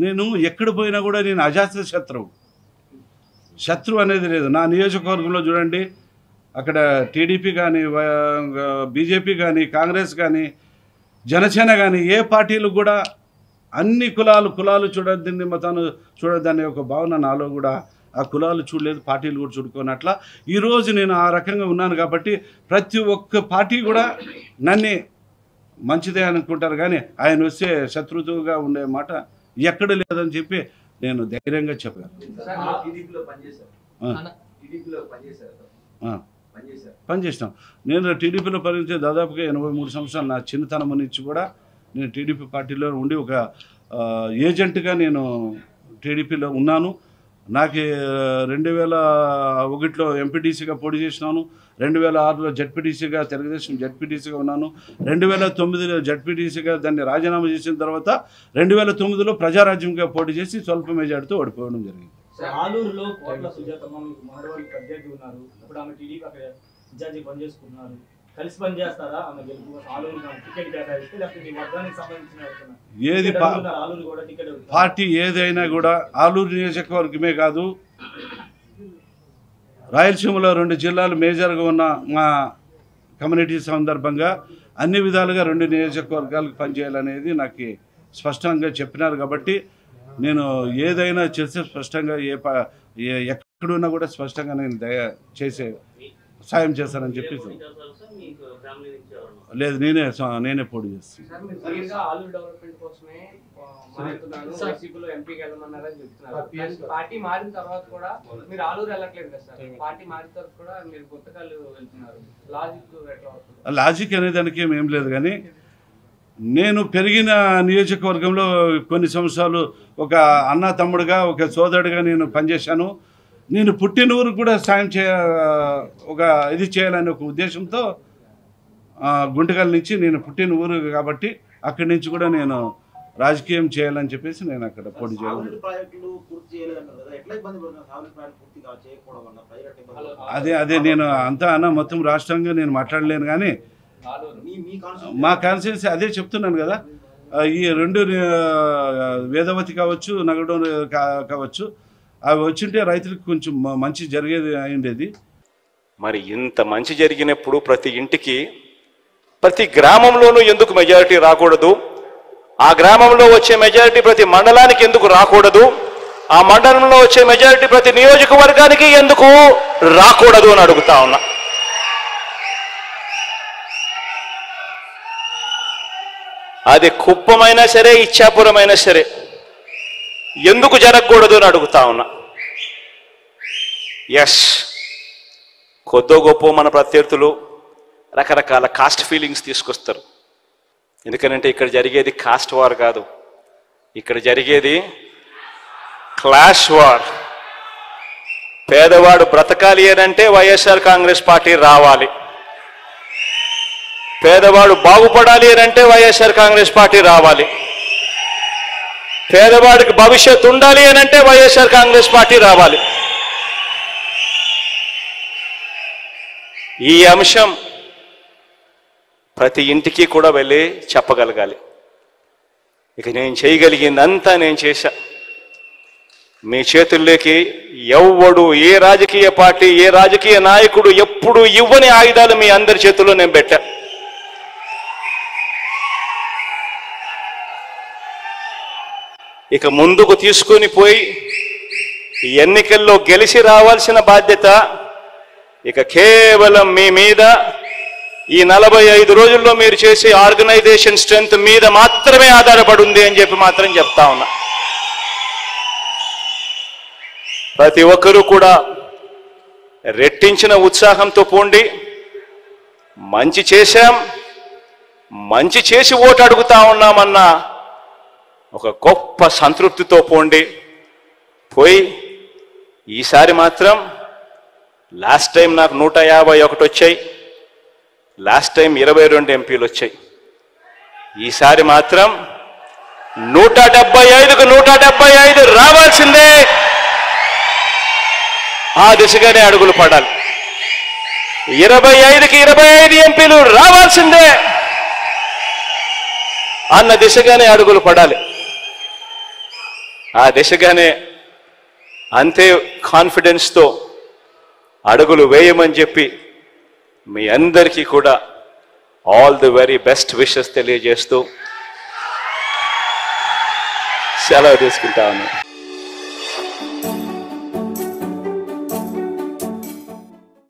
నేను ఎక్కడ పోయినా కూడా నేను అజాత శత్రువు అనేది లేదు. నా నియోజకవర్గంలో చూడండి, అక్కడ టీడీపీ కానీ, బీజేపీ కానీ, కాంగ్రెస్ కానీ, జనసేన కానీ, ఏ పార్టీలు కూడా అన్ని కులాలు చూడద్దని, మతాలు చూడద్దని ఒక భావన నాలో కూడా, ఆ కులాలు చూడలేదు, పార్టీలు కూడా చూడుకోనట్ల ఈరోజు నేను ఆ రకంగా ఉన్నాను. కాబట్టి ప్రతి ఒక్క పార్టీ కూడా నన్ను మంచిదే అనుకుంటారు, కానీ ఆయన వస్తే శత్రువుగా ఉండే మాట ఎక్కడ లేదని చెప్పి నేను ధైర్యంగా చెప్పాను. పనిచేసినాం. నేను టీడీపీలో పనిచేసే దాదాపుగా 83 సంవత్సరాలు. నా చిన్నతనం నుంచి కూడా నేను టీడీపీ పార్టీలో ఉండి ఒక ఏజెంట్గా నేను టీడీపీలో ఉన్నాను. నాకు 2001లో ఎంపీటీసీగా పోటీ చేసినాను. 2006లో జడ్పీటీసీగా, తెలుగుదేశం జడ్పీటీసీగా ఉన్నాను. 2009లో జడ్పీటీసీగా దాన్ని రాజీనామా చేసిన తర్వాత 2009లో ప్రజారాజ్యంగా పోటీ చేసి స్వల్ప మెజార్టీతో ఓడిపోవడం జరిగింది. ఆలూరులో కోట్ల సుజాతమ్మ మీకు మనవరాలు ప్రత్యర్థి ఉన్నారు. ఇప్పుడు ఆమె టీడీపీ అక్కడ ఇన్ఛార్జి పనిచేసుకుంటున్నారు. కలిసి పనిచేస్తారా? ఆమె గెలుపు ఆలూరు టికెట్ కేటాయిస్తే లేకపోతే మీ వర్గానికి సంబంధించిన ఏది ఆలూరు కూడా టికెట్ పార్టీ ఏదైనా కూడా ఆలూరు నియోజకవర్గమే కాదు, రాయలసీమలో 2 జిల్లాలు మేజర్గా ఉన్న మా కమ్యూనిటీ సందర్భంగా అన్ని విధాలుగా 2 నియోజకవర్గాలకు పనిచేయాలనేది నాకు స్పష్టంగా చెప్పినారు. కాబట్టి నేను ఏదైనా చేస్తే స్పష్టంగా ఎక్కడున్నా కూడా స్పష్టంగా నేను చేసే సాయం చేస్తానని చెప్పి లేదు, నేనే పోటీ చేస్తాను. పార్టీ మారిన తర్వాత కూడా మీరు ఆలూరు వెళ్ళట్లేదు కదా సార్? పార్టీ మారిన తర్వాత కూడా మీరు పుస్తకాలు వెళ్తున్నారు. లాజిక్ అనే దానికి ఏం లేదు, కానీ నేను పెరిగిన నియోజకవర్గంలో కొన్ని సంవత్సరాలు ఒక అన్న తమ్ముడుగా, ఒక సోదరుడిగా నేను పనిచేశాను. నేను పుట్టిన ఊరు కూడా సాయం ఒక ఇది చేయాలనే ఒక ఉద్దేశంతో గుంటకల్ నుంచి, నేను పుట్టిన ఊరు కాబట్టి అక్కడి నుంచి కూడా నేను రాజకీయం చేయాలని చెప్పేసి నేను అక్కడ పోటీ చేయాలి. అదే నేను అంతా మొత్తం రాష్ట్రంగా నేను మాట్లాడలేను, కానీ మా కాన్స్టిట్యున్సీ అదే చెప్తున్నాను కదా. ఈ 2 వేదవతి కావచ్చు, నగడోన్ కావచ్చు, అవి వచ్చింటే రైతులకు కొంచెం మంచి జరిగేది అయిండేది. మరి ఇంత మంచి జరిగినప్పుడు ప్రతి ఇంటికి, ప్రతి గ్రామంలోనూ ఎందుకు మెజారిటీ రాకూడదు? ఆ గ్రామంలో వచ్చే మెజారిటీ ప్రతి మండలానికి ఎందుకు రాకూడదు? ఆ మండలంలో వచ్చే మెజారిటీ ప్రతి నియోజకవర్గానికి ఎందుకు రాకూడదు అని అడుగుతా ఉన్నా. అది కుప్పమైనా సరే, ఇచ్చాపురమైనా సరే, ఎందుకు జరగకూడదు అని అడుగుతా ఉన్నా. ఎస్, కొద్దో గొప్ప మన ప్రత్యర్థులు రకరకాల కాస్ట్ ఫీలింగ్స్ తీసుకొస్తారు. ఎందుకనంటే ఇక్కడ జరిగేది కాస్ట్ వార్ కాదు, ఇక్కడ జరిగేది క్లాష్ వార్. పేదవాడు బ్రతకాలి అనంటే వైఎస్ఆర్ కాంగ్రెస్ పార్టీ రావాలి, పేదవాడు బాగుపడాలి అనంటే వైఎస్ఆర్ కాంగ్రెస్ పార్టీ రావాలి, పేదవాడికి భవిష్యత్తు ఉండాలి అనంటే వైఎస్ఆర్ కాంగ్రెస్ పార్టీ రావాలి. ఈ అంశం ప్రతి ఇంటికి కూడా వెళ్ళి చెప్పగలగాలి. ఇక నేను చేయగలిగిందంతా నేను చేశా. మీ చేతుల్లోకి ఎవ్వడు, ఏ రాజకీయ పార్టీ, ఏ రాజకీయ నాయకుడు ఎప్పుడు ఇవ్వని ఆయుధాలు మీ అందరి చేతుల్లో నేను పెట్టా. ఇక ముందుకు తీసుకొని పోయి ఎన్నికల్లో గెలిచి రావాల్సిన బాధ్యత ఇక కేవలం మీ మీద, ఈ 45 రోజుల్లో మీరు చేసే ఆర్గనైజేషన్ స్ట్రెంగ్త్ మీద మాత్రమే ఆధారపడి ఉంది అని చెప్పి మాత్రం చెప్తా ఉన్నా. ప్రతి ఒక్కరూ కూడా రెట్టించిన ఉత్సాహంతో పోండి. మంచి చేశాం, మంచి చేసి ఓటు అడుగుతా ఉన్నామన్న ఒక గొప్ప సంతృప్తితో పోండి. పోయి ఈసారి మాత్రం, లాస్ట్ టైం నాకు 151 వచ్చాయి, లాస్ట్ టైం 22 ఎంపీలు వచ్చాయి. ఈసారి మాత్రం 175కు 175 రావాల్సిందే. ఆ దిశగానే అడుగులు పడాలి. 25కి 25 ఎంపీలు రావాల్సిందే అన్న దిశగానే అడుగులు పడాలి. ఆ దిశగానే అంతే కాన్ఫిడెన్స్తో అడుగులు వేయమని చెప్పి మీ అందరికీ కూడా all the very best wishes తెలియజేస్తూ సెలవు తీసుకుంటాను.